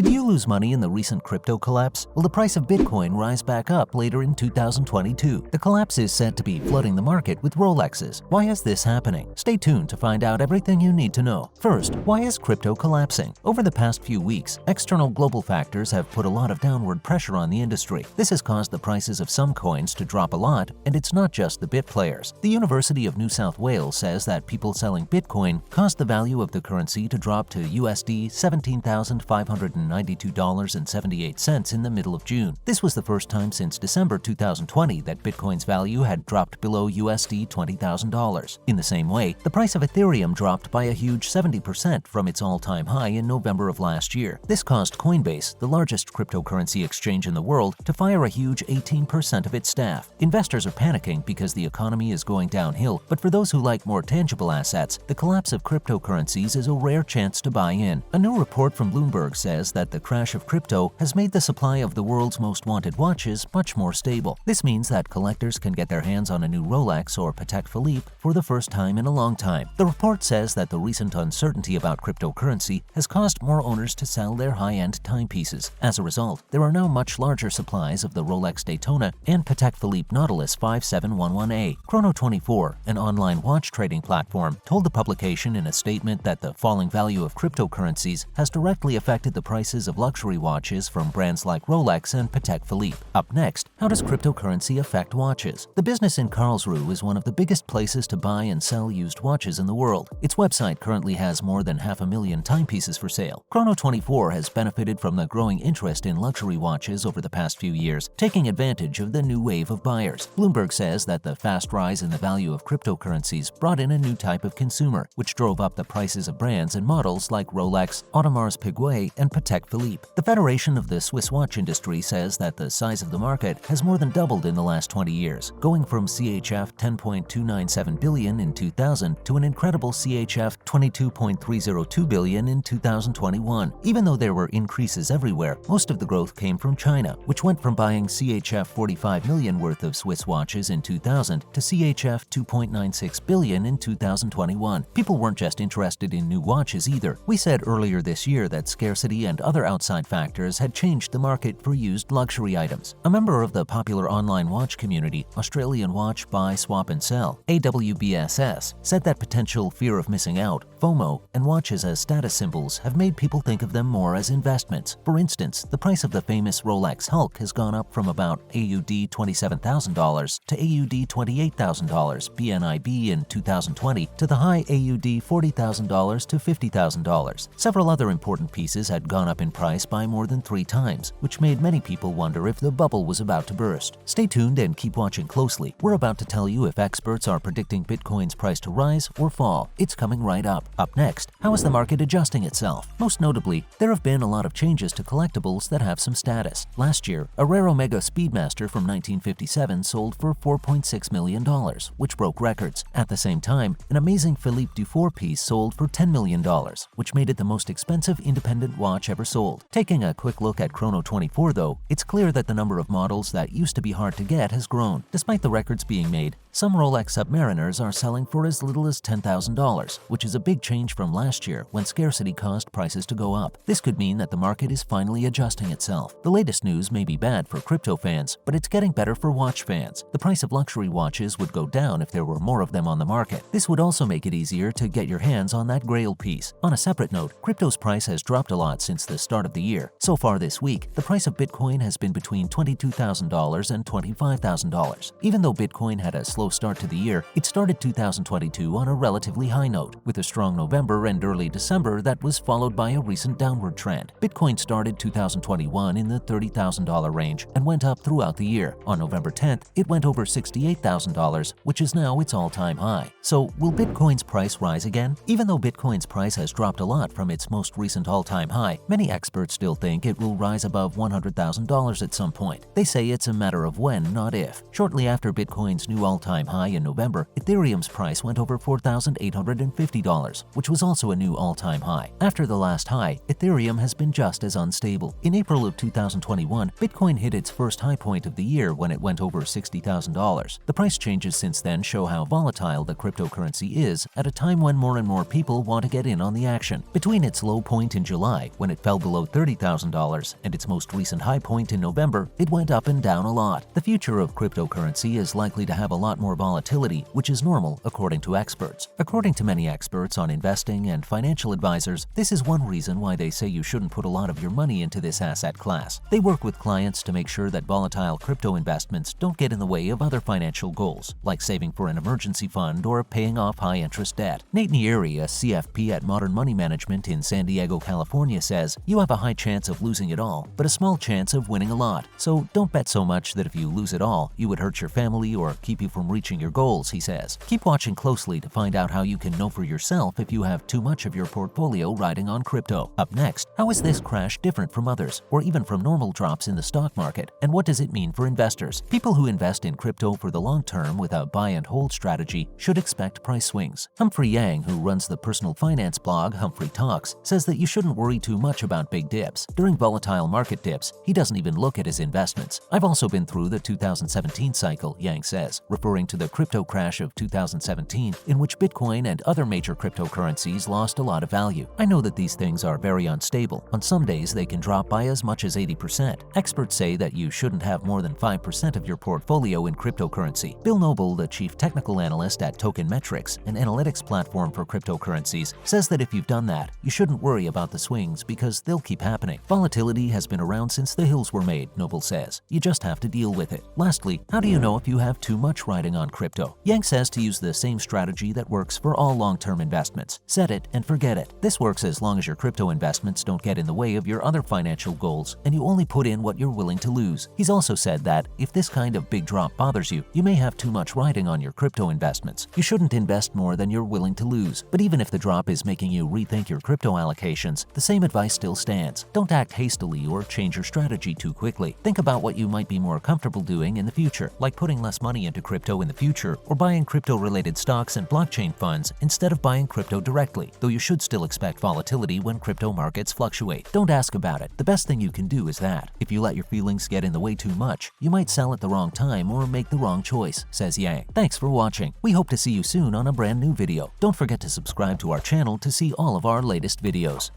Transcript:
Did you lose money in the recent crypto collapse? Will the price of Bitcoin rise back up later in 2022? The collapse is said to be flooding the market with Rolexes. Why is this happening? Stay tuned to find out everything you need to know. First, why is crypto collapsing? Over the past few weeks, external global factors have put a lot of downward pressure on the industry. This has caused the prices of some coins to drop a lot, and it's not just the bit players. The University of New South Wales says that people selling Bitcoin caused the value of the currency to drop to USD $17,592.78 in the middle of June. This was the first time since December 2020 that Bitcoin's value had dropped below USD $20,000. In the same way, the price of Ethereum dropped by a huge 70% from its all-time high in November of last year. This caused Coinbase, the largest cryptocurrency exchange in the world, to fire a huge 18% of its staff. Investors are panicking because the economy is going downhill, but for those who like more tangible assets, the collapse of cryptocurrencies is a rare chance to buy in. A new report from Bloomberg says that the crash of crypto has made the supply of the world's most wanted watches much more stable. This means that collectors can get their hands on a new Rolex or Patek Philippe for the first time in a long time. The report says that the recent uncertainty about cryptocurrency has caused more owners to sell their high-end timepieces. As a result, there are now much larger supplies of the Rolex Daytona and Patek Philippe Nautilus 5711A. Chrono24, an online watch trading platform, told the publication in a statement that the falling value of cryptocurrencies has directly affected the prices of luxury watches from brands like Rolex and Patek Philippe. Up next, how does cryptocurrency affect watches? The business in Karlsruhe is one of the biggest places to buy and sell used watches in the world. Its website currently has more than 500,000 timepieces for sale. Chrono24 has benefited from the growing interest in luxury watches over the past few years, taking advantage of the new wave of buyers. Bloomberg says that the fast rise in the value of cryptocurrencies brought in a new type of consumer, which drove up the prices of brands and models like Rolex, Audemars Piguet, and Patek Philippe. The Federation of the Swiss watch industry says that the size of the market has more than doubled in the last 20 years, going from CHF 10.297 billion in 2000 to an incredible CHF 22.302 billion in 2021. Even though there were increases everywhere, most of the growth came from China, which went from buying CHF 45 million worth of Swiss watches in 2000 to CHF 2.96 billion in 2021. People weren't just interested in new watches either. We said earlier this year that scarcity and other outside factors had changed the market for used luxury items. A member of the popular online watch community, Australian Watch Buy, Swap and Sell, AWBSS, said that potential fear of missing out, FOMO, and watches as status symbols have made people think of them more as investments. For instance, the price of the famous Rolex Hulk has gone up from about AUD $27,000 to AUD $28,000 BNIB in 2020 to the high AUD $40,000 to $50,000. Several other important pieces had gone up in price by more than 3 times, which made many people wonder if the bubble was about to burst. Stay tuned and keep watching closely. We're about to tell you if experts are predicting Bitcoin's price to rise or fall. It's coming right up. Up next, how is the market adjusting itself? Most notably, there have been a lot of changes to collectibles that have some status. Last year, a rare Omega Speedmaster from 1957 sold for $4.6 million, which broke records. At the same time, an amazing Philippe Dufour piece sold for $10 million, which made it the most expensive independent watch ever sold. Taking a quick look at Chrono24 though, it's clear that the number of models that used to be hard to get has grown. Despite the records being made, some Rolex Submariners are selling for as little as $10,000, which is a big change from last year when scarcity caused prices to go up. This could mean that the market is finally adjusting itself. The latest news may be bad for crypto fans, but it's getting better for watch fans. The price of luxury watches would go down if there were more of them on the market. This would also make it easier to get your hands on that grail piece. On a separate note, crypto's price has dropped a lot since the start of the year. So far this week, the price of Bitcoin has been between $22,000 and $25,000. Even though Bitcoin had a slow start to the year, it started 2022 on a relatively high note, with a strong November and early December that was followed by a recent downward trend. Bitcoin started 2021 in the $30,000 range and went up throughout the year. On November 10th, it went over $68,000, which is now its all-time high. So, will Bitcoin's price rise again? Even though Bitcoin's price has dropped a lot from its most recent all-time high, many experts still think it will rise above $100,000 at some point. They say it's a matter of when, not if. Shortly after Bitcoin's new all-time high in November, Ethereum's price went over $4,850, which was also a new all-time high. After the last high, Ethereum has been just as unstable. In April of 2021, Bitcoin hit its first high point of the year when it went over $60,000. The price changes since then show how volatile the cryptocurrency is at a time when more and more people want to get in on the action. Between its low point in July, when it fell fell below $30,000, and its most recent high point in November, it went up and down a lot. The future of cryptocurrency is likely to have a lot more volatility, which is normal according to experts. According to many experts on investing and financial advisors, this is one reason why they say you shouldn't put a lot of your money into this asset class. They work with clients to make sure that volatile crypto investments don't get in the way of other financial goals, like saving for an emergency fund or paying off high-interest debt. Nate Nieri, a CFP at Modern Money Management in San Diego, California, says, "You have a high chance of losing it all, but a small chance of winning a lot. So don't bet so much that if you lose it all, you would hurt your family or keep you from reaching your goals," he says. Keep watching closely to find out how you can know for yourself if you have too much of your portfolio riding on crypto. Up next, how is this crash different from others, or even from normal drops in the stock market, and what does it mean for investors? People who invest in crypto for the long term with a buy and hold strategy should expect price swings. Humphrey Yang, who runs the personal finance blog Humphrey Talks, says that you shouldn't worry too much about big dips. During volatile market dips, he doesn't even look at his investments. "I've also been through the 2017 cycle," Yang says, referring to the crypto crash of 2017, in which Bitcoin and other major cryptocurrencies lost a lot of value. "I know that these things are very unstable. On some days, they can drop by as much as 80%. Experts say that you shouldn't have more than 5% of your portfolio in cryptocurrency." Bill Noble, the chief technical analyst at Token Metrics, an analytics platform for cryptocurrencies, says that if you've done that, you shouldn't worry about the swings because they'll keep happening. "Volatility has been around since the hills were made," Noble says. "You just have to deal with it." Lastly, how do you know if you have too much riding on crypto? Yang says to use the same strategy that works for all long-term investments. Set it and forget it. This works as long as your crypto investments don't get in the way of your other financial goals and you only put in what you're willing to lose. He's also said that if this kind of big drop bothers you, you may have too much riding on your crypto investments. You shouldn't invest more than you're willing to lose. But even if the drop is making you rethink your crypto allocations, the same advice still stands. Don't act hastily or change your strategy too quickly. Think about what you might be more comfortable doing in the future, like putting less money into crypto in the future or buying crypto-related stocks and blockchain funds instead of buying crypto directly, though you should still expect volatility when crypto markets fluctuate. Don't ask about it. The best thing you can do is that. If you let your feelings get in the way too much, you might sell at the wrong time or make the wrong choice, says Yang. Thanks for watching. We hope to see you soon on a brand new video. Don't forget to subscribe to our channel to see all of our latest videos.